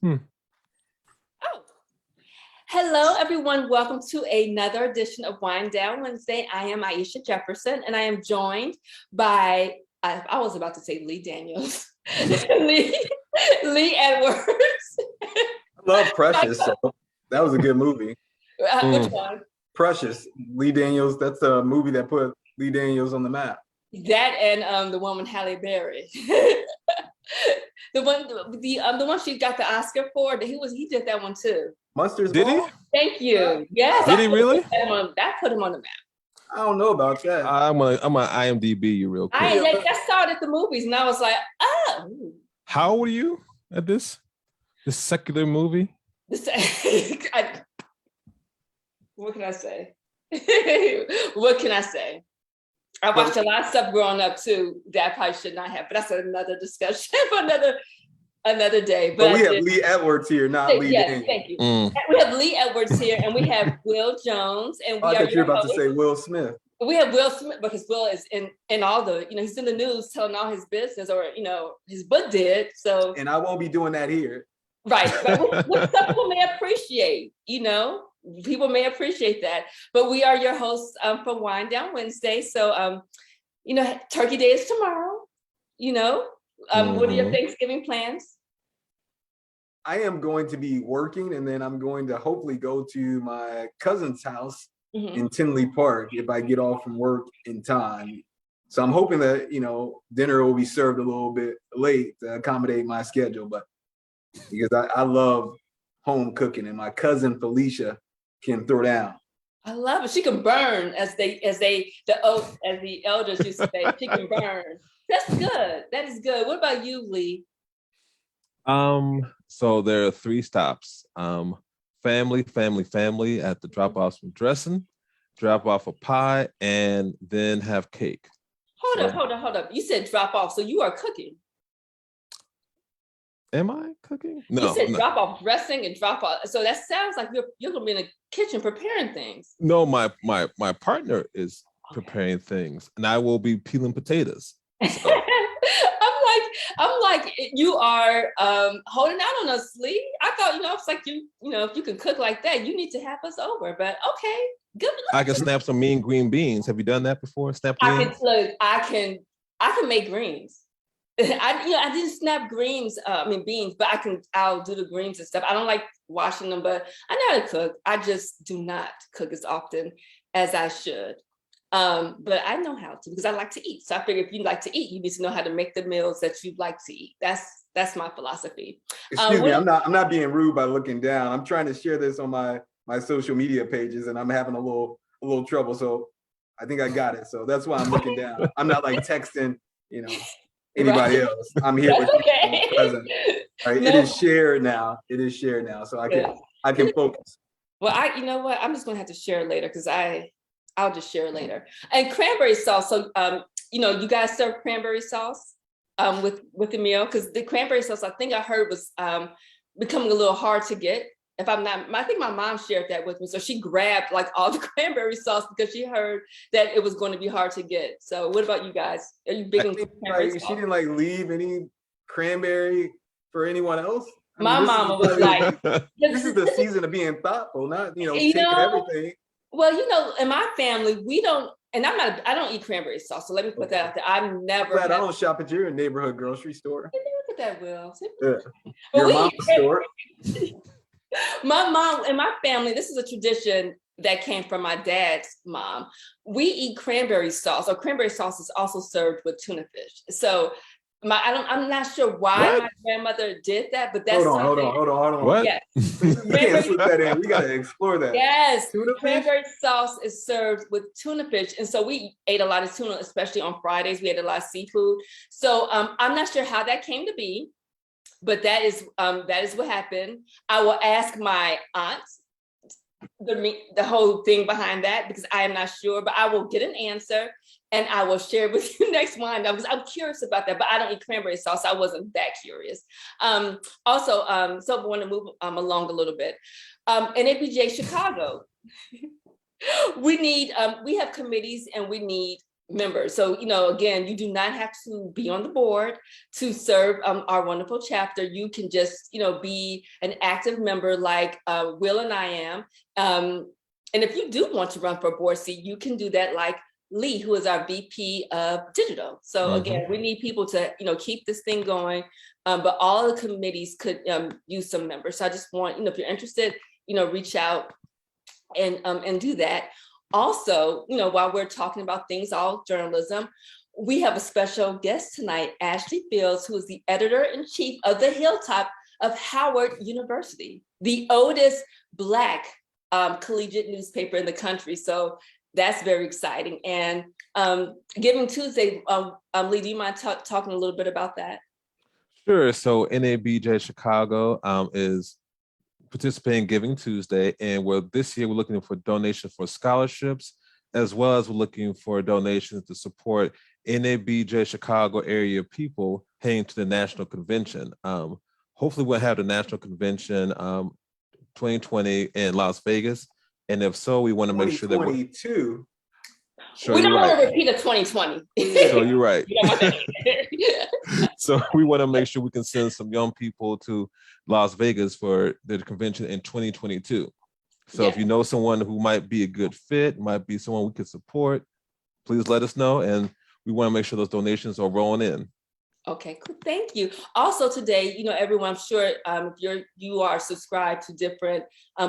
Hmm. Oh, hello everyone. Welcome to another edition of Wind Down Wednesday. I am Aisha Jefferson, and I am joined by, I was about to say Lee Daniels, Lee Edwards. I love Precious, so that was a good movie. Which one? Precious, Lee Daniels, that's a movie that put Lee Daniels on the map. That and the one with Halle Berry. The one she got the Oscar for, he did that one too. Mustard's Did Ball? he? Thank you. Yes. Did he really? That put him on the map. I don't know about that. I'm gonna IMDb you real quick. I saw it at the movies and I was like, oh. How old are you at this secular movie? What can I say? What can I say? I watched a lot of stuff growing up too that I probably should not have, but that's another discussion for another day. But we have Lee Edwards here, not Lee Daniels. Thank you. We have Lee Edwards here, and we have Will Jones, and I thought you were about to say Will Smith. We have Will Smith because Will is in all the, he's in the news telling all his business, or his book did. So, and I won't be doing that here. Right, what some people may appreciate, people may appreciate that. But we are your hosts for Wind Down Wednesday. So, Turkey Day is tomorrow. What are your Thanksgiving plans? I am going to be working, and then I'm going to hopefully go to my cousin's house in Tinley Park if I get off from work in time. So I'm hoping that, dinner will be served a little bit late to accommodate my schedule, but because I love home cooking, and my cousin Felicia can throw down. I love it. She can burn, as the elders used to say. She can burn. That's good. That is good. What about you, Lee? So there are 3 stops. Family at the drop-offs from dressing, drop off a pie, and then have cake. Hold up. You said drop off, so you are cooking. Am I cooking? No. You said drop off dressing and drop off. So that sounds like you're gonna be in the kitchen preparing things. No, my partner is preparing things, and I will be peeling potatoes. So. I'm like, you are holding out on us, Lee. I thought, it's like if you can cook like that, you need to have us over. But okay, good. I can snap some mean green beans. Have you done that before? Snap greens? I can make greens. I didn't snap beans, but I'll do the greens and stuff. I don't like washing them, but I know how to cook. I just do not cook as often as I should. But I know how to because I like to eat. So I figure if you like to eat, you need to know how to make the meals that you like to eat. That's my philosophy. Excuse me, I'm not being rude by looking down. I'm trying to share this on my social media pages, and I'm having a little trouble. So I think I got it. So that's why I'm looking down. I'm not like texting, anybody else. I'm here with you present. Right? No. It is shared now. So I can focus. Well, you know what? I'm just gonna have to share it later because I'll just share it later. And cranberry sauce. So, you guys serve cranberry sauce with the meal, because the cranberry sauce, I think I heard was becoming a little hard to get. If I'm not, I think my mom shared that with me. So she grabbed like all the cranberry sauce because she heard that it was going to be hard to get. So what about you guys? Are you big on cranberry sauce? She didn't leave any cranberry for anyone else. My mama was like, this is the season of being thoughtful, not, taking everything. Well, in my family, we don't, and I don't eat cranberry sauce. So let me put that out there. I've never. Glad I don't shop at your neighborhood grocery store. Look at that, Will. Yeah. Your mom's store. My mom and my family, this is a tradition that came from my dad's mom. We eat cranberry sauce, or cranberry sauce is also served with tuna fish. So I'm not sure why my grandmother did that, but that's hold on. What? Yeah. We can't slip that in. We gotta explore that. Yes, tuna cranberry fish? sauce is served with tuna fish, and so we ate a lot of tuna, especially on Fridays. We ate a lot of seafood. So I'm not sure how that came to be, but that is what happened. I will ask my aunt the whole thing behind that because I am not sure, but I will get an answer. And I will share it with you next one. I'm curious about that, but I don't eat cranberry sauce. I wasn't that curious. So I want to move along a little bit. NABJ Chicago. We have committees and we need members. So, again, you do not have to be on the board to serve our wonderful chapter. You can just, be an active member like Will and I am. And if you do want to run for a board seat, you can do that like Lee, who is our VP of Digital. So again, we need people to, keep this thing going. But all the committees could use some members. So I just want, if you're interested, reach out and do that. Also, while we're talking about things, all journalism, we have a special guest tonight, Ashleigh Fields, who is the editor-in-chief of The Hilltop of Howard University, the oldest Black collegiate newspaper in the country. So that's very exciting. And Giving Tuesday, Lee, do you mind talking a little bit about that? Sure. So NABJ Chicago is participating in Giving Tuesday, and this year we're looking for donations for scholarships, as well as we're looking for donations to support NABJ Chicago area people heading to the national convention. Hopefully we'll have the national convention 2020 in Las Vegas, and if so, we want to make sure that we're 2022. Sure, we don't want right. to repeat a 2020. So you're right. So we want to make sure we can send some young people to Las Vegas for the convention in 2022. So if you know someone who might be a good fit, might be someone we could support, please let us know. And we want to make sure those donations are rolling in. Okay, cool. Thank you. Also today, everyone, I'm sure if you are subscribed to different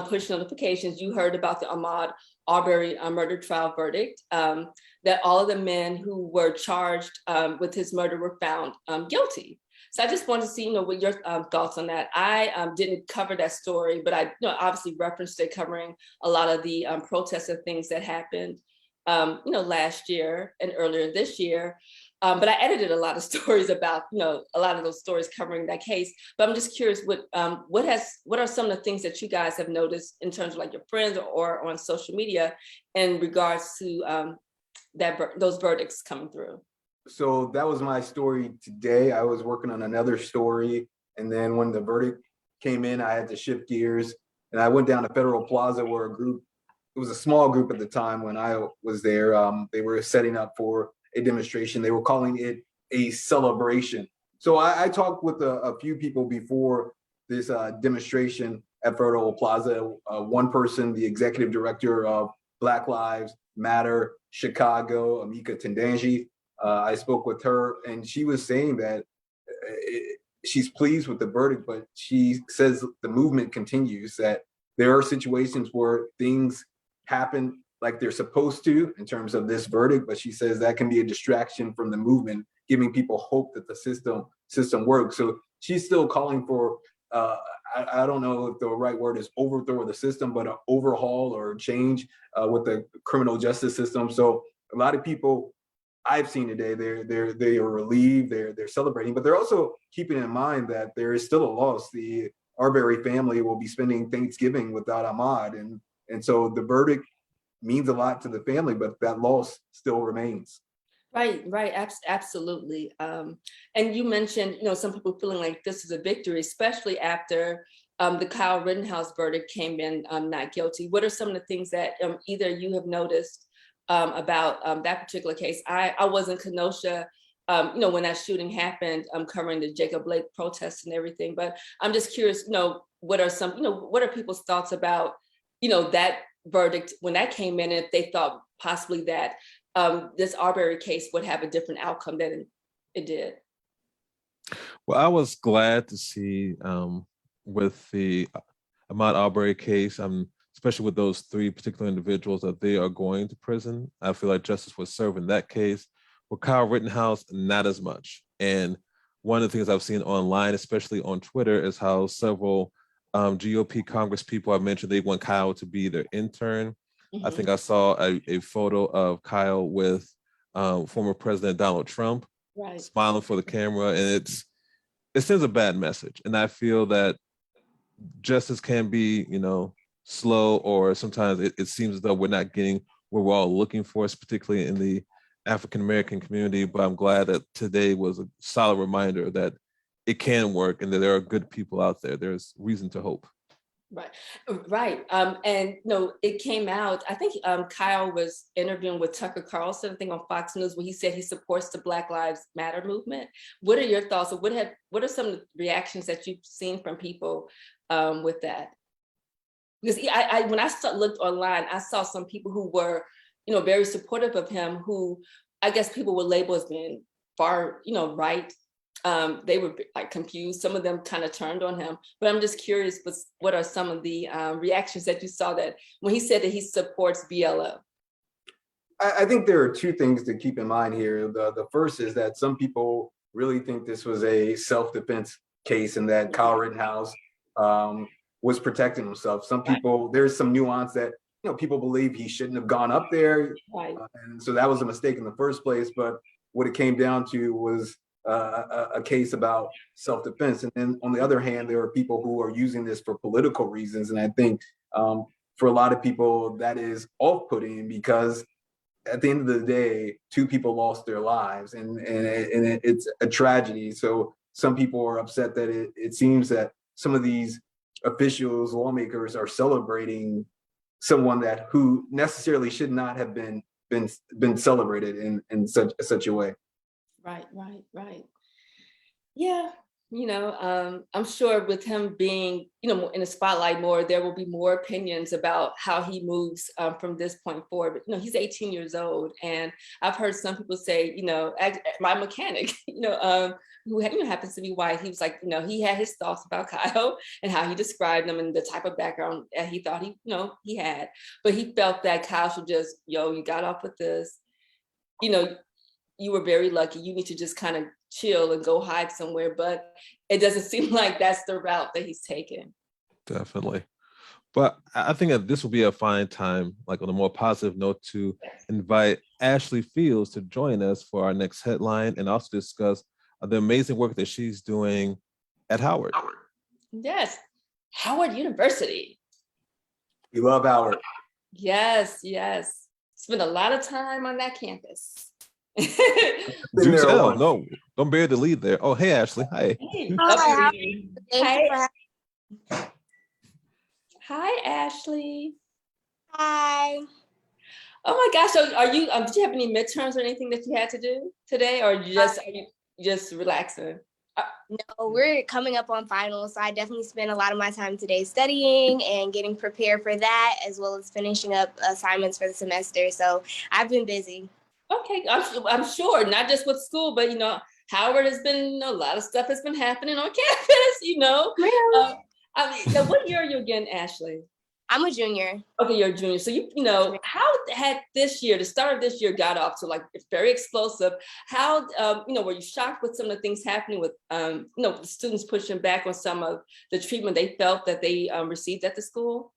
push notifications, you heard about the Ahmaud Arbery murder trial verdict, that all of the men who were charged with his murder were found guilty. So I just wanted to see, what your thoughts on that. I didn't cover that story, but I obviously referenced it, covering a lot of the protests and things that happened, last year and earlier this year. But I edited a lot of stories about, a lot of those stories covering that case. But I'm just curious, what are some of the things that you guys have noticed in terms of like your friends or on social media in regards to those verdicts coming through? So that was my story today. I was working on another story, and then when the verdict came in, I had to shift gears, and I went down to Federal Plaza where it was a small group at the time when I was there. They were setting up for a demonstration. They were calling it a celebration. So I talked with a few people before this demonstration at Federal Plaza. One person, the executive director of Black Lives Matter Chicago, Amika Tendanji. I spoke with her, and she was saying that she's pleased with the verdict, but she says the movement continues, that there are situations where things happen like they're supposed to in terms of this verdict, but she says that can be a distraction from the movement, giving people hope that the system works. So she's still calling for, I don't know if the right word is overthrow the system, but an overhaul or change with the criminal justice system. So a lot of people I've seen today, they are relieved, they're celebrating, but they're also keeping in mind that there is still a loss. The Arbery family will be spending Thanksgiving without Ahmaud, and so the verdict means a lot to the family, but that loss still remains. Right, absolutely. And you mentioned, some people feeling like this is a victory, especially after the Kyle Rittenhouse verdict came in not guilty. What are some of the things that either you have noticed about that particular case? I was in Kenosha, when that shooting happened, covering the Jacob Blake protests and everything. But I'm just curious, what are people's thoughts about, that verdict when that came in, and if they thought possibly that this Arbery case would have a different outcome than it did? Well, I was glad to see with the Ahmaud Arbery case, especially with those three particular individuals, that they are going to prison. I feel like justice was served in that case. With Kyle Rittenhouse, not as much. And one of the things I've seen online, especially on Twitter, is how several GOP Congress people have mentioned they want Kyle to be their intern. I think I saw a photo of Kyle with former President Donald Trump, smiling for the camera, and it sends a bad message. And I feel that justice can be, slow, or sometimes it seems as though we're not getting what we're all looking for, particularly in the African-American community. But I'm glad that today was a solid reminder that it can work and that there are good people out there. There's reason to hope. Right, right. And no, it came out, I think Kyle was interviewing with Tucker Carlson, I think on Fox News, where he said he supports the Black Lives Matter movement. What are your thoughts, or what are some of the reactions that you've seen from people with that? Because when I looked online, I saw some people who were, very supportive of him, who I guess people would label as being far, right. They were like confused. Some of them kind of turned on him, but I'm just curious, what are some of the reactions that you saw that when he said that he supports BLM? I think there are two things to keep in mind here. The first is that some people really think this was a self-defense case and that Kyle Rittenhouse was protecting himself. Some people, there's some nuance that, people believe he shouldn't have gone up there. Right. And so that was a mistake in the first place. But what it came down to was a case about self-defense. And then on the other hand, there are people who are using this for political reasons. And I think for a lot of people, that is off-putting, because at the end of the day, two people lost their lives, and it's a tragedy. So some people are upset that it seems that some of these officials, lawmakers, are celebrating someone who necessarily should not have been celebrated in such a way. Right. Yeah. I'm sure with him being, in the spotlight more, there will be more opinions about how he moves from this point forward. But, he's 18 years old. And I've heard some people say, my mechanic, who happens to be white, he was like, he had his thoughts about Kyle and how he described him and the type of background that he thought he had. But he felt that Kyle should just, you got off with this, you were very lucky. You need to just kind of chill and go hide somewhere. But it doesn't seem like that's the route that he's taking. Definitely. But I think that this will be a fine time, like on a more positive note, to invite Ashleigh Fields to join us for our next headline and also discuss the amazing work that she's doing at Howard. Yes, Howard University. We love Howard. Yes. Spent a lot of time on that campus. Do tell. No, don't bear the lead there. Oh, hey, Ashleigh. Hi. Hey. Hi. Hi, Ashleigh. Hi. Oh my gosh! So, are you? Did you have any midterms or anything that you had to do today, or are you just relaxing? No, we're coming up on finals, so I definitely spent a lot of my time today studying and getting prepared for that, as well as finishing up assignments for the semester. So I've been busy. Okay, I'm sure, not just with school, but Howard has been, a lot of stuff has been happening on campus. Now what year are you again, Ashleigh? I'm a junior. Okay, you're a junior. So how had the start of this year got off? So it's very explosive. How were you shocked with some of the things happening with the students pushing back on some of the treatment they felt that they received at the school?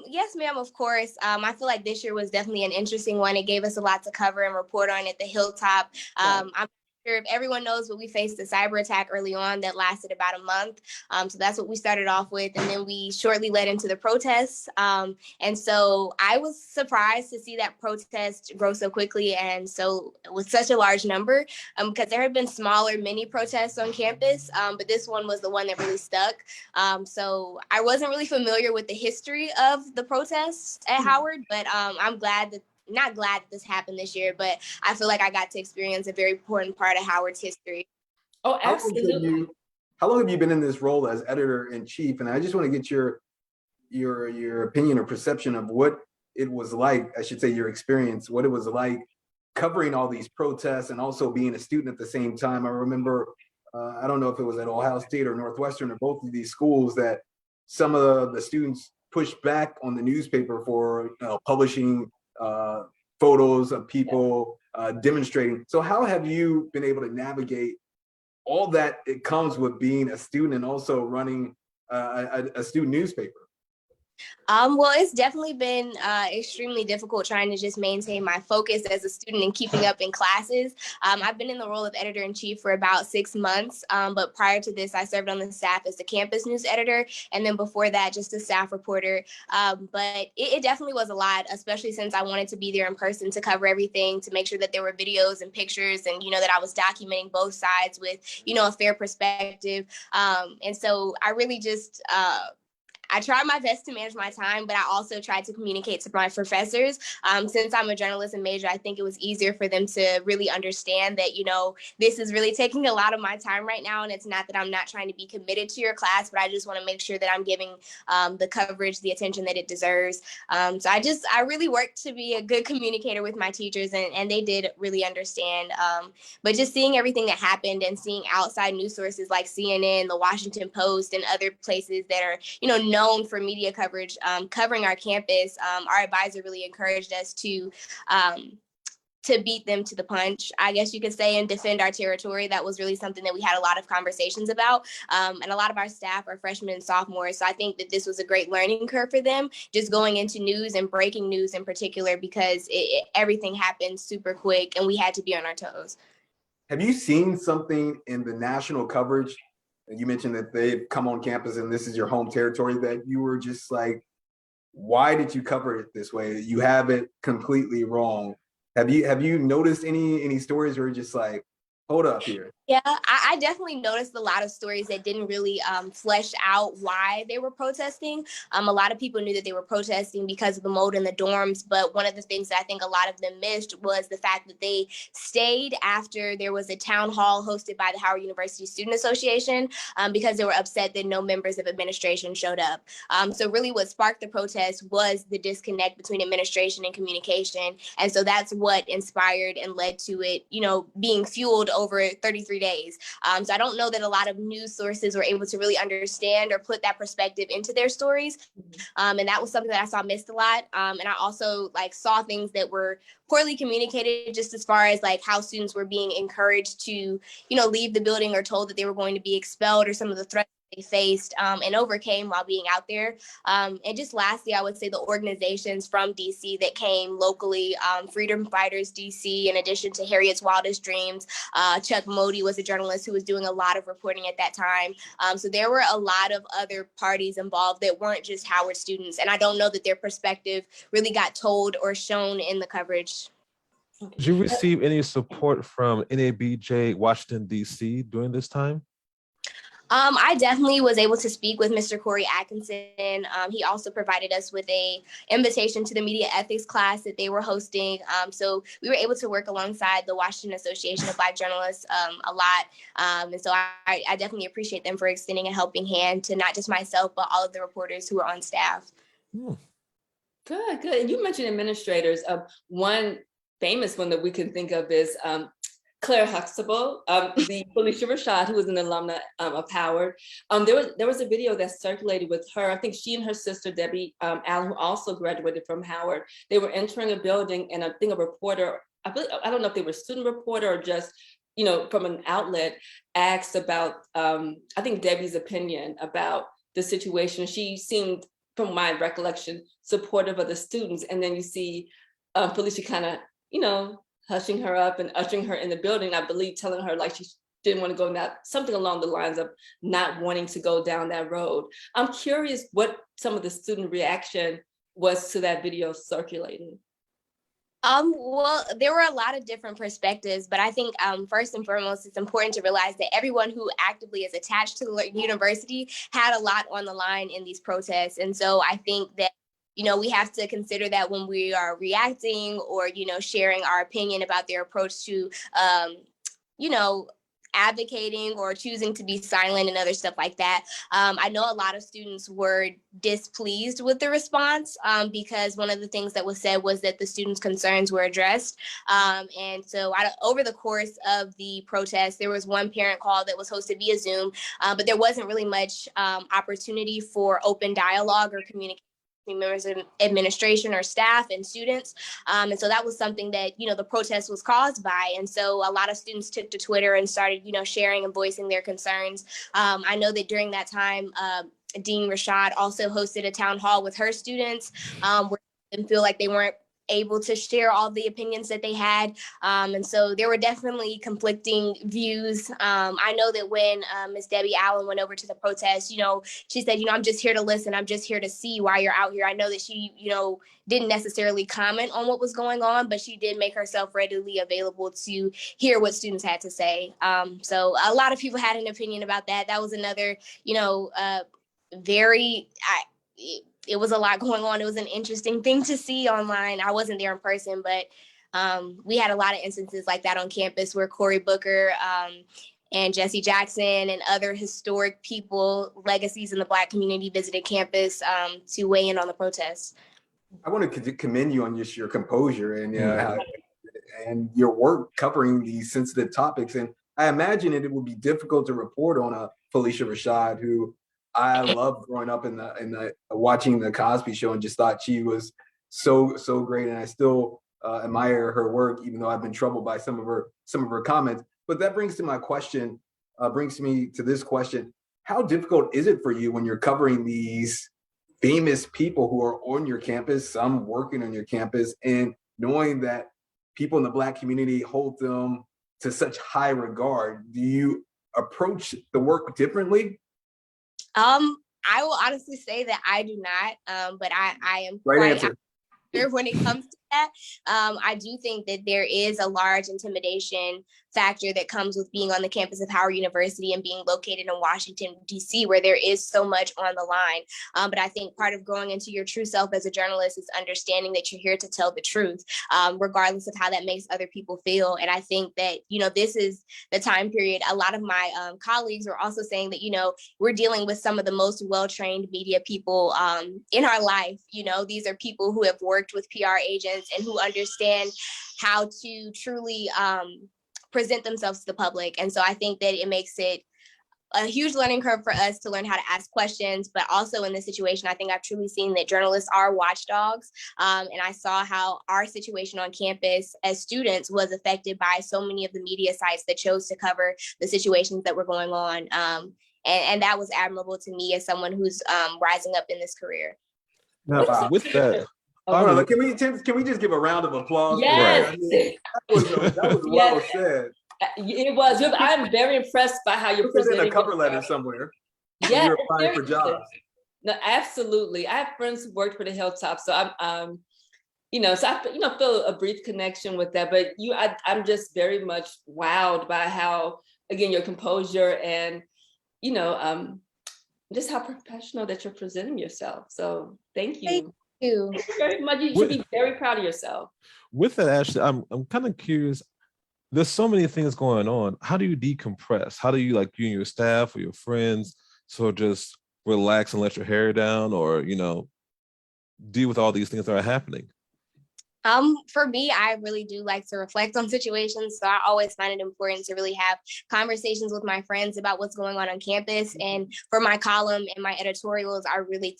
Yes, ma'am, of course. I feel like this year was definitely an interesting one. It gave us a lot to cover and report on at the Hilltop. I'm sure if everyone knows, but we faced a cyber attack early on that lasted about a month. So that's what we started off with. And then we shortly led into the protests. And so I was surprised to see that protest grow so quickly and so with such a large number, because there had been smaller mini protests on campus, but this one was the one that really stuck. So I wasn't really familiar with the history of the protests at Howard, but I'm not glad that this happened this year, but I feel like I got to experience a very important part of Howard's history. Oh, absolutely. How long have you been in this role as editor-in-chief? And I just want to get your opinion or perception of what it was like, I should say your experience, what it was like covering all these protests and also being a student at the same time. I remember, I don't know if it was at Ohio State or Northwestern or both of these schools, that some of the students pushed back on the newspaper for publishing photos of people demonstrating. So how have you been able to navigate all that it comes with being a student and also running a student newspaper? Well, it's definitely been extremely difficult trying to just maintain my focus as a student and keeping up in classes. I've been in the role of editor-in-chief for about 6 months, but prior to this, I served on the staff as the campus news editor, and then before that, just a staff reporter. But it definitely was a lot, especially since I wanted to be there in person to cover everything, to make sure that there were videos and pictures, and that I was documenting both sides with a fair perspective. And so I really just I tried my best to manage my time, but I also tried to communicate to my professors. Since I'm a journalism major, I think it was easier for them to really understand that, this is really taking a lot of my time right now. And it's not that I'm not trying to be committed to your class, but I just want to make sure that I'm giving the coverage, the attention that it deserves. So I really worked to be a good communicator with my teachers, and they did really understand. But just seeing everything that happened and seeing outside news sources like CNN, the Washington Post, and other places that are, known for media coverage, covering our campus, our advisor really encouraged us to beat them to the punch, I guess you could say, and defend our territory. That was really something that we had a lot of conversations about. And a lot of our staff are freshmen and sophomores. So I think that this was a great learning curve for them, just going into news and breaking news in particular, because everything happened super quick and we had to be on our toes. Have you seen something in the national coverage? You mentioned that they've come on campus and this is your home territory, that you were just like, why did you cover it this way? You have it completely wrong. Have you noticed any stories where you're just like, hold up here? Yeah, I definitely noticed a lot of stories that didn't really flesh out why they were protesting. A lot of people knew that they were protesting because of the mold in the dorms, but one of the things that I think a lot of them missed was the fact that they stayed after there was a town hall hosted by the Howard University Student Association, because they were upset that no members of administration showed up. So really what sparked the protest was the disconnect between administration and communication. And so that's what inspired and led to it, being fueled over 33 days. So I don't know that a lot of news sources were able to really understand or put that perspective into their stories. And that was something that I saw missed a lot. And I also saw things that were poorly communicated, just as far as how students were being encouraged to, leave the building or told that they were going to be expelled, or some of the threats they faced and overcame while being out there. And just lastly, I would say the organizations from DC that came locally, Freedom Fighters DC, in addition to Harriet's Wildest Dreams. Chuck Modi was a journalist who was doing a lot of reporting at that time. So there were a lot of other parties involved that weren't just Howard students. And I don't know that their perspective really got told or shown in the coverage. Did you receive any support from NABJ Washington, D.C. during this time? I definitely was able to speak with Mr. Corey Atkinson. He also provided us with an invitation to the media ethics class that they were hosting. So we were able to work alongside the Washington Association of Black Journalists a lot. And so I definitely appreciate them for extending a helping hand to not just myself, but all of the reporters who were on staff. Good, good. And you mentioned administrators. One famous one that we can think of is Claire Huxtable, the Felicia Rashad, who was an alumna of Howard. There was a video that circulated with her. I think she and her sister, Debbie Allen, who also graduated from Howard, they were entering a building, and I think a reporter, I don't know if they were a student reporter or just, from an outlet, asked about, I think, Debbie's opinion about the situation. She seemed, from my recollection, supportive of the students. And then you see Felicia kind of, hushing her up and ushering her in the building, I believe telling her she didn't want to go down, something along the lines of not wanting to go down that road. I'm curious what some of the student reaction was to that video circulating. Well, there were a lot of different perspectives, but I think first and foremost, it's important to realize that everyone who actively is attached to the university had a lot on the line in these protests. And so I think that we have to consider that when we are reacting or, sharing our opinion about their approach to, advocating or choosing to be silent and other stuff like that. I know a lot of students were displeased with the response because one of the things that was said was that the students' concerns were addressed. And so over the course of the protest, there was one parent call that was hosted via Zoom, but there wasn't really much opportunity for open dialogue or communication members of administration or staff and students. And so that was something that, the protest was caused by. And so a lot of students took to Twitter and started, sharing and voicing their concerns. I know that during that time, Dean Rashad also hosted a town hall with her students where they feel like they weren't able to share all the opinions that they had. And so there were definitely conflicting views. I know that when Ms. Debbie Allen went over to the protest, she said, I'm just here to listen. I'm just here to see why you're out here. I know that she, didn't necessarily comment on what was going on, but she did make herself readily available to hear what students had to say. So a lot of people had an opinion about that. That was another, it was a lot going on. It was an interesting thing to see online. I wasn't there in person, but we had a lot of instances like that on campus where Cory Booker and Jesse Jackson and other historic people, legacies in the Black community, visited campus to weigh in on the protests. I want to commend you on just your composure and your work covering these sensitive topics. And I imagine it would be difficult to report on a Phylicia Rashad, who I loved growing up in the watching the Cosby Show and just thought she was so great. And I still admire her work, even though I've been troubled by some of her comments. But that brings me to this question: how difficult is it for you when you're covering these famous people who are on your campus, some working on your campus, and knowing that people in the Black community hold them to such high regard? Do you approach the work differently? I will honestly say that I do not, but I am Right answer. When it comes to that. I do think that there is a large intimidation factor that comes with being on the campus of Howard University and being located in Washington, D.C., where there is so much on the line. But I think part of growing into your true self as a journalist is understanding that you're here to tell the truth, regardless of how that makes other people feel. And I think that, this is the time period. A lot of my colleagues are also saying that, we're dealing with some of the most well-trained media people in our life. These are people who have worked with PR agents and who understand how to truly present themselves to the public. And so I think that it makes it a huge learning curve for us to learn how to ask questions, but also in this situation, I think I've truly seen that journalists are watchdogs. And I saw how our situation on campus as students was affected by so many of the media sites that chose to cover the situations that were going on. And that was admirable to me as someone who's rising up in this career. Now, with that, can we just give a round of applause? Yes. That was well said. It was. I'm very impressed by how you're presenting. presenting A cover letter somewhere. Yeah, you're applying for jobs. No, absolutely. I have friends who worked for the Hilltop, so I'm, so I, feel a brief connection with that. But I'm just very much wowed by how, again, your composure and, just how professional that you're presenting yourself. So thank you. Thank you very much. You should be very proud of yourself. With that, Ashley, I'm kind of curious. There's so many things going on. How do you decompress? How do you, like, you and your staff or your friends, sort of just relax and let your hair down, or, deal with all these things that are happening? For me, I really do like to reflect on situations. So I always find it important to really have conversations with my friends about what's going on campus. And for my column and my editorials, I really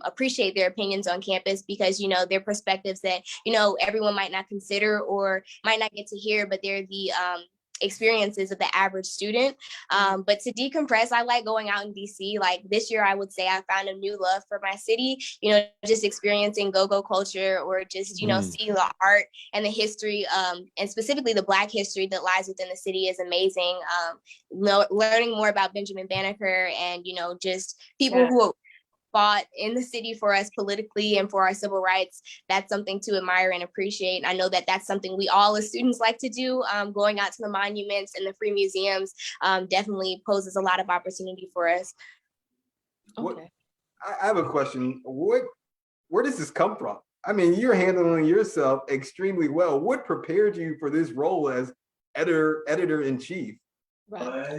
appreciate their opinions on campus because, they're perspectives that, everyone might not consider or might not get to hear, but they're the experiences of the average student. But to decompress, I like going out in DC. Like this year, I would say I found a new love for my city, just experiencing go-go culture or just, seeing the art and the history and specifically the Black history that lies within the city is amazing. Learning more about Benjamin Banneker and, just people who fought in the city for us politically and for our civil rights, that's something to admire and appreciate. I know that that's something we all as students like to do. Going out to the monuments and the free museums definitely poses a lot of opportunity for us. Okay. I have a question. Where does this come from? I mean, you're handling yourself extremely well. What prepared you for this role as editor-in-chief? Right.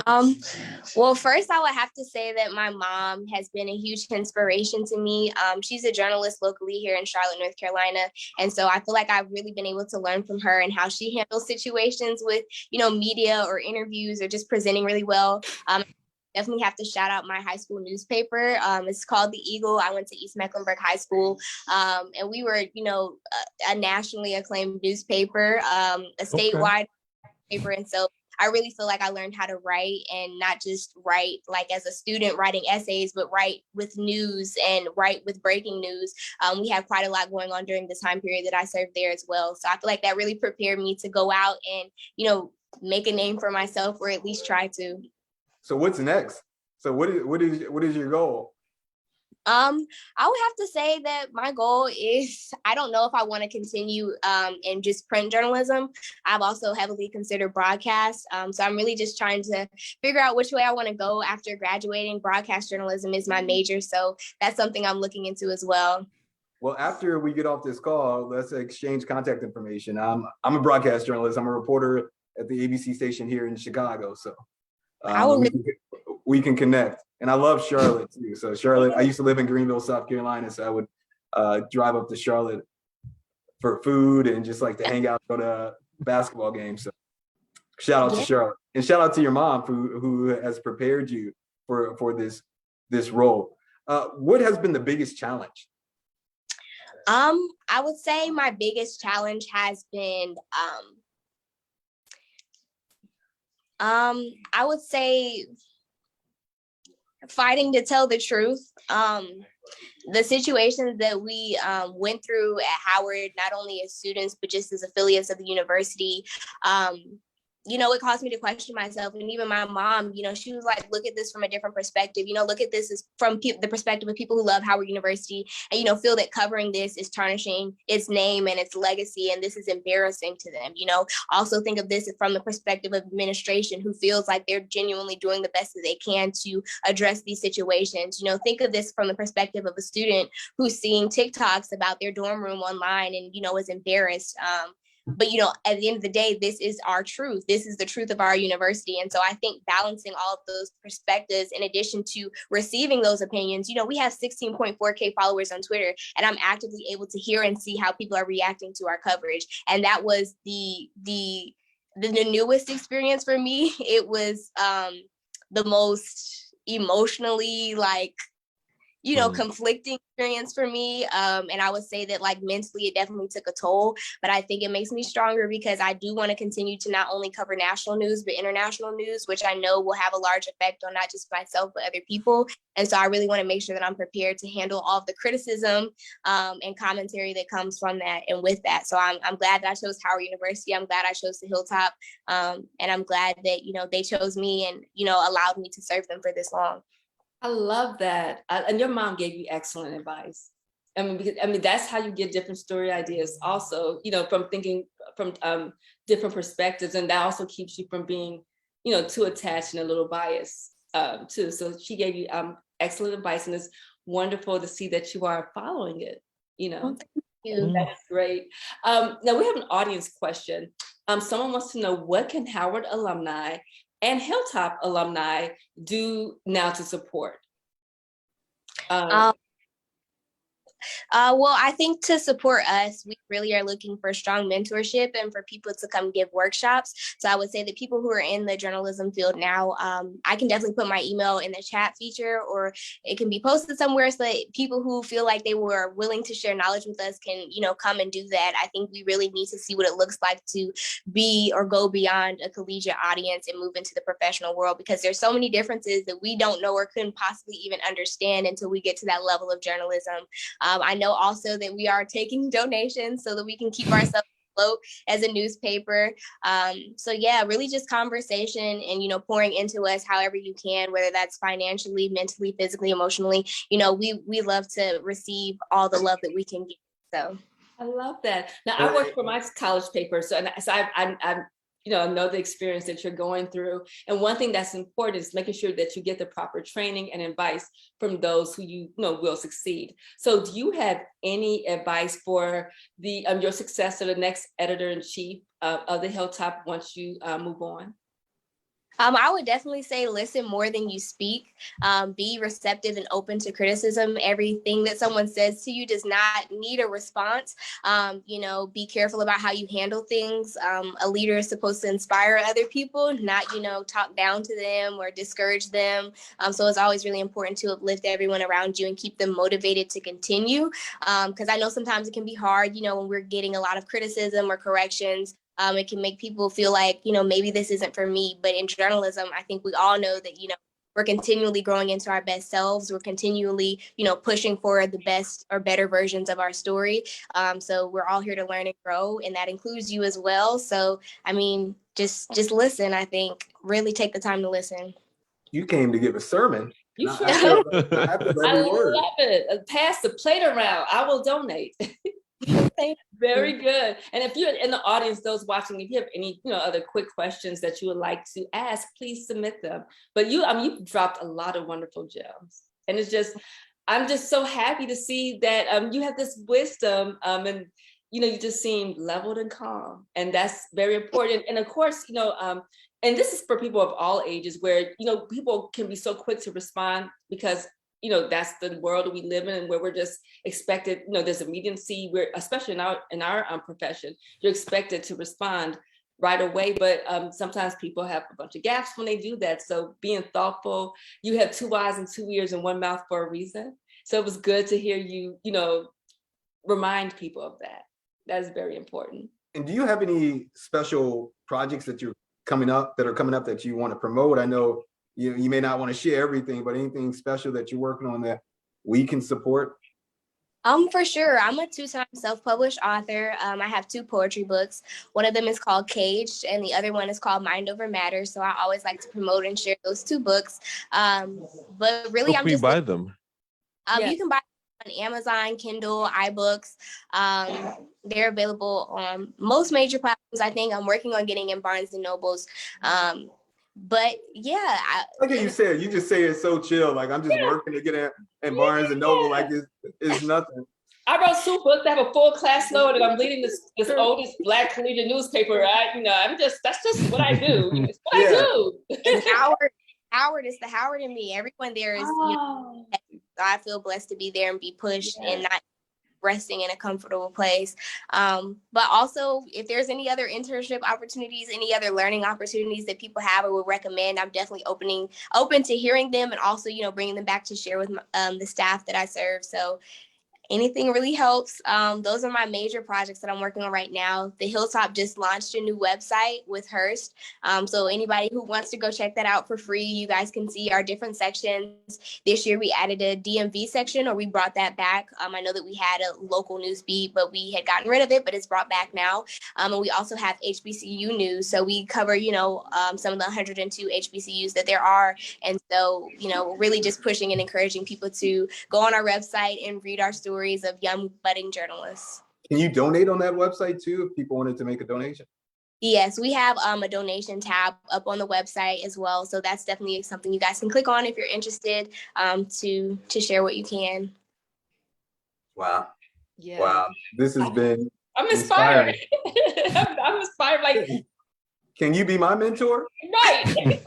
Well, first I would have to say that my mom has been a huge inspiration to me. She's a journalist locally here in Charlotte, North Carolina. And so I feel like I've really been able to learn from her and how she handles situations with, media or interviews or just presenting really well. Definitely have to shout out my high school newspaper. It's called The Eagle. I went to East Mecklenburg High School, and we were, a nationally acclaimed newspaper, a statewide paper. And so I really feel like I learned how to write and not just write like as a student writing essays, but write with news and write with breaking news. We had quite a lot going on during the time period that I served there as well. So I feel like that really prepared me to go out and, make a name for myself or at least try to. So what's next? So what is your goal? I would have to say that my goal is, I don't know if I want to continue in just print journalism. I've also heavily considered broadcast. So I'm really just trying to figure out which way I want to go after graduating. Broadcast journalism is my major, so that's something I'm looking into as well. Well, after we get off this call, let's exchange contact information. I'm a broadcast journalist. I'm a reporter at the ABC station here in Chicago. So we can connect. And I love Charlotte too. So Charlotte, I used to live in Greenville, South Carolina. So I would drive up to Charlotte for food and just like to hang out, go to basketball games. So shout out to Charlotte, and shout out to your mom who has prepared you for this role. What has been the biggest challenge? I would say my biggest challenge has been, I would say fighting to tell the truth. The situations that we went through at Howard, not only as students, but just as affiliates of the university, it caused me to question myself. And even my mom, she was like, look at this from a different perspective. Look at this as from the perspective of people who love Howard University and, feel that covering this is tarnishing its name and its legacy. And this is embarrassing to them. Also think of this from the perspective of administration who feels like they're genuinely doing the best that they can to address these situations. Think of this from the perspective of a student who's seeing TikToks about their dorm room online and, is embarrassed. But, at the end of the day, this is our truth. This is the truth of our university. And so I think balancing all of those perspectives, in addition to receiving those opinions, we have 16.4K followers on Twitter, and I'm actively able to hear and see how people are reacting to our coverage. And that was the newest experience for me. It was the most emotionally conflicting experience for me. And I would say that mentally, it definitely took a toll, but I think it makes me stronger because I do want to continue to not only cover national news, but international news, which I know will have a large effect on not just myself, but other people. And so I really want to make sure that I'm prepared to handle all of the criticism and commentary that comes from that and with that. So I'm glad that I chose Howard University. I'm glad I chose the Hilltop. And I'm glad that, they chose me and, allowed me to serve them for this long. I love that. And your mom gave you excellent advice. Because that's how you get different story ideas also, from thinking from different perspectives. And that also keeps you from being, too attached and a little biased too. So she gave you excellent advice, and it's wonderful to see that you are following it, Well, thank you. That's great. Now we have an audience question. Someone wants to know, what can Howard alumni and Hilltop alumni do now to support? Well, I think to support us, we really are looking for strong mentorship and for people to come give workshops. So I would say that people who are in the journalism field now, I can definitely put my email in the chat feature, or it can be posted somewhere so that people who feel like they were willing to share knowledge with us can, come and do that. I think we really need to see what it looks like to be or go beyond a collegiate audience and move into the professional world, because there's so many differences that we don't know or couldn't possibly even understand until we get to that level of journalism. I know also that we are taking donations so that we can keep ourselves afloat as a newspaper. So yeah, really just conversation and, pouring into us however you can, whether that's financially, mentally, physically, emotionally. We love to receive all the love that we can get. So I love that. Now I work for my college paper, so I know the experience that you're going through. And one thing that's important is making sure that you get the proper training and advice from those who will succeed. So do you have any advice for your successor, the next editor-in-chief of the Hilltop, once you move on? I would definitely say listen more than you speak. Be receptive and open to criticism. Everything that someone says to you does not need a response. Be careful about how you handle things. A leader is supposed to inspire other people, not, talk down to them or discourage them. So it's always really important to uplift everyone around you and keep them motivated to continue. Because I know sometimes it can be hard, when we're getting a lot of criticism or corrections. It can make people feel like, maybe this isn't for me. But in journalism, I think we all know that, we're continually growing into our best selves. We're continually, pushing for the best or better versions of our story. So we're all here to learn and grow, and that includes you as well. So, just listen, I think. Really take the time to listen. You came to give a sermon. You sure After, did. after I every word. love it. Pass the plate around. I will donate. Very good. And if you're in the audience, those watching, if you have any, other quick questions that you would like to ask, please submit them. But you've dropped a lot of wonderful gems, and I'm just so happy to see that you have this wisdom, and you just seem leveled and calm, and that's very important. And of course, and this is for people of all ages, where people can be so quick to respond because that's the world that we live in, and where we're just expected, there's immediacy, where especially in our profession, you're expected to respond right away. But sometimes people have a bunch of gaps when they do that. So being thoughtful, you have 2 eyes and 2 ears and 1 mouth for a reason. So it was good to hear you, remind people of that. That's very important. And do you have any special projects that are coming up that you want to promote? I know you may not want to share everything, but anything special that you're working on that we can support? For sure. I'm a 2-time self-published author. I have 2 poetry books. One of them is called Caged, and the other one is called Mind Over Matter. So I always like to promote and share those 2 books. But really, How can we buy them? You can buy them on Amazon, Kindle, iBooks. They're available on most major platforms. I think I'm working on getting in Barnes and Nobles. But yeah, Look at you said, you just say it so chill, like I'm just working to get in Barnes and Noble, like it's nothing. I wrote 2 books that have a full class load, and I'm leading this oldest Black collegiate newspaper. That's just what I do. It's what I do. And Howard is the Howard in me. Everyone there is, I feel blessed to be there and be pushed and not resting in a comfortable place. But also, if there's any other internship opportunities, any other learning opportunities that people have or would recommend, I'm definitely open to hearing them, and also, bringing them back to share with the staff that I serve. So anything really helps. Those are my major projects that I'm working on right now. The Hilltop just launched a new website with Hearst. So anybody who wants to go check that out for free, you guys can see our different sections. This year we added a DMV section, or we brought that back. I know that we had a local news beat, but we had gotten rid of it, but it's brought back now. And we also have HBCU news. So we cover, some of the 102 HBCUs that there are. And so, really just pushing and encouraging people to go on our website and read our stories of young budding journalists. Can you donate on that website too if people wanted to make a donation? Yes, we have a donation tab up on the website as well. So that's definitely something you guys can click on if you're interested to share what you can. Wow. Yeah. Wow. This has been I'm inspired. I'm inspired. Like, can you be my mentor? Right.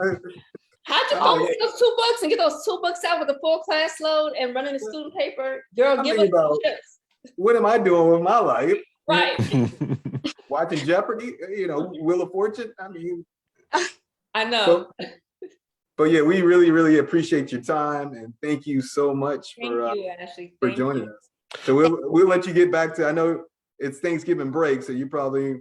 How'd you always get those 2 books and get those 2 books out with a full class load and running a student paper? Girl, give us tips. What am I doing with my life? Right. Watching Jeopardy, Wheel of Fortune. I mean, I know. But yeah, we really, really appreciate your time, and thank you so much for Ashleigh, for joining us. So we'll let you get back to. I know it's Thanksgiving break, so you probably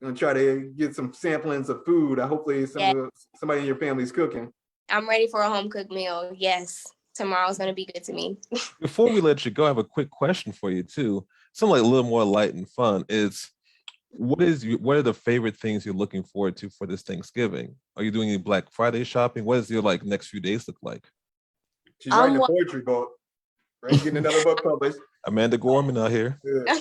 gonna try to get some samplings of food. Hopefully somebody in your family's cooking. I'm ready for a home cooked meal. Yes, tomorrow's gonna be good to me. Before we let you go, I have a quick question for you too. Something like a little more light and fun. What are the favorite things you're looking forward to for this Thanksgiving? Are you doing any Black Friday shopping? What does your next few days look like? She's writing a poetry book, right? Getting another book published. Amanda Gorman out here. Yeah.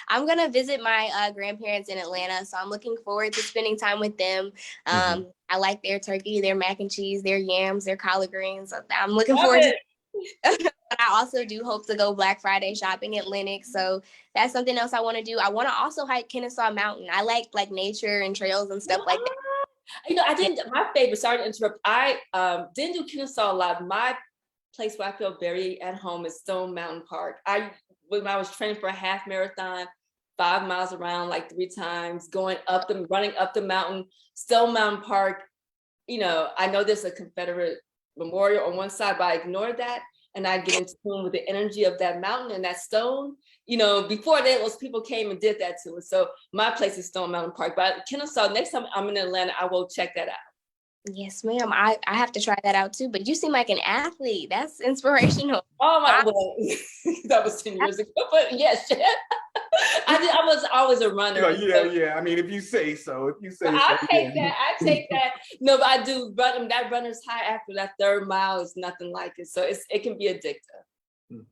I'm gonna visit my grandparents in Atlanta, so I'm looking forward to spending time with them. I like their turkey, their mac and cheese, their yams, their collard greens. I'm looking forward to it. But I also do hope to go Black Friday shopping at Lenox, so that's something else I want to do. I want to also hike Kennesaw Mountain. I like nature and trails and stuff like that. I didn't. My favorite. Sorry to interrupt. I didn't do Kennesaw a lot. My place where I feel very at home is Stone Mountain Park. When I was training for a half marathon, 5 miles around like 3 times, running up the mountain, Stone Mountain Park. I know there's a Confederate memorial on one side, but I ignored that. And I get in tune with the energy of that mountain and that stone. Before that, those people came and did that to us. So my place is Stone Mountain Park. But Kennesaw, next time I'm in Atlanta, I will check that out. Yes, ma'am. I have to try that out too. But you seem like an athlete. That's inspirational. Oh my, well, that was 10 years ago, but yes, I was always a runner. Yeah. I mean, if you say so, I'll take that. I take that. No, but I do run that runner's high after that third mile is nothing like it. So it can be addictive.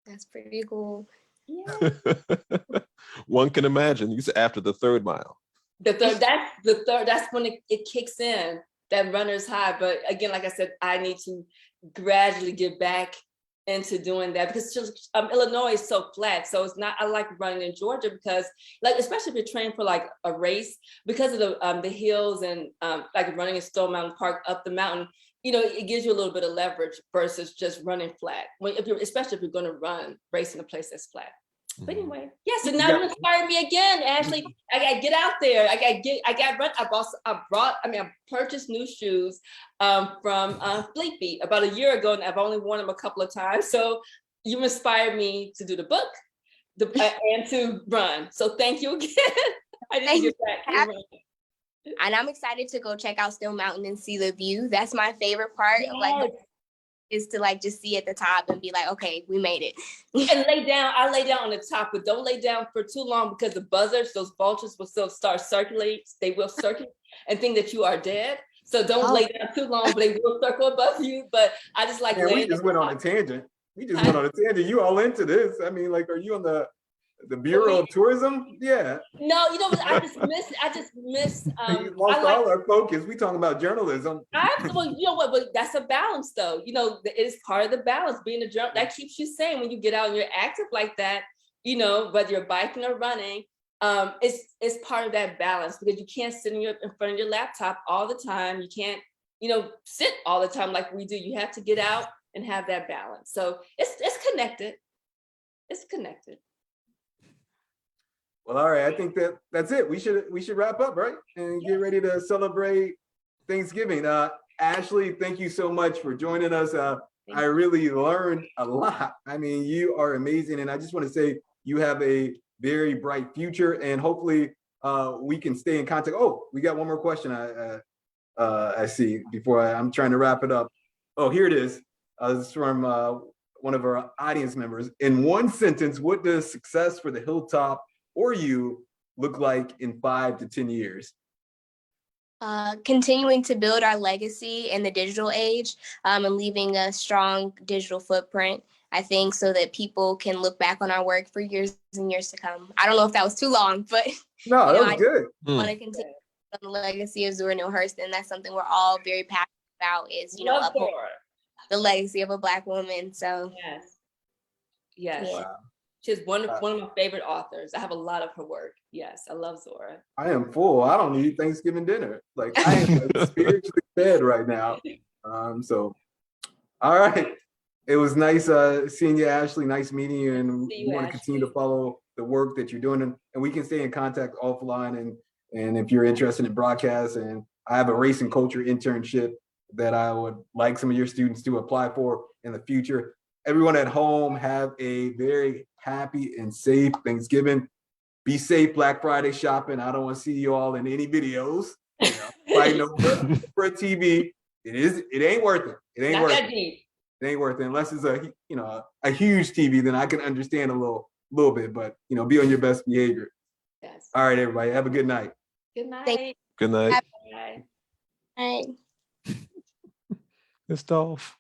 That's pretty cool. Yeah. One can imagine. You said after the third mile. That's when it kicks in, that runner's high. But again, like I said, I need to gradually get back into doing that because Illinois is so flat. So it's not, I like running in Georgia because like, especially if you're training for like a race, because of the hills and like running in Stone Mountain Park up the mountain, it gives you a little bit of leverage versus just running flat. Especially if you're going to race in a place that's flat. But anyway, so now you inspired me again, Ashleigh. I gotta get out there. I purchased new shoes from Fleet Feet about a year ago, and I've only worn them a couple of times. So you inspired me to do the book, and to run. So thank you again. I need to get back and run. And I'm excited to go check out Stone Mountain and see the view. That's my favorite part of like is to like just see at the top and be like, okay, we made it. And I lay down on the top, but don't lay down for too long because the buzzards, those vultures will still start circulate. They will circulate and think that you are dead. So don't lay down too long, but they will circle above you. But I just like we just went on a tangent. You all into this. I mean, like, are you on the Bureau of Tourism? Yeah. No, I just miss. We lost all our focus. We talking about journalism. Well, you know what? But that's a balance, though. It is part of the balance. Being a journalist, that keeps you sane when you get out and you're active like that. Whether you're biking or running, it's part of that balance because you can't sit in front of your laptop all the time. You can't, sit all the time like we do. You have to get out and have that balance. So it's connected. It's connected. Well, all right. I think that's it. We should wrap up, right? And get ready to celebrate Thanksgiving. Ashleigh, thank you so much for joining us. I really learned a lot. I mean, you are amazing. And I just want to say you have a very bright future and hopefully we can stay in contact. Oh, we got one more question I see before I'm trying to wrap it up. Oh, here it is. This is from one of our audience members. In one sentence, what does success for the Hilltop or you look like in 5 to 10 years? Continuing to build our legacy in the digital age and leaving a strong digital footprint, I think, so that people can look back on our work for years and years to come. I don't know if that was too long, but no, that was good. I want to continue on the legacy of Zora Neale Hurston, and that's something we're all very passionate about is, uphold the legacy of a Black woman. So yes. Yeah. She's one of my favorite authors. I have a lot of her work. Yes, I love Zora. I am full. I don't need Thanksgiving dinner. Like I am spiritually fed right now. So, all right. It was nice seeing you, Ashleigh. Nice meeting you, and we want to continue to follow the work that you're doing, and we can stay in contact offline. And if you're interested in broadcast, and I have a race and culture internship that I would like some of your students to apply for in the future. Everyone at home, have a very happy and safe Thanksgiving. Be safe Black Friday shopping. I don't want to see you all in any videos. Fighting over for a TV. It ain't worth it. It ain't worth it. It ain't worth it unless it's a huge TV. Then I can understand a little bit. But be on your best behavior. Yes. All right, everybody. Have a good night. Good night. Good night. Bye. It's Dolph.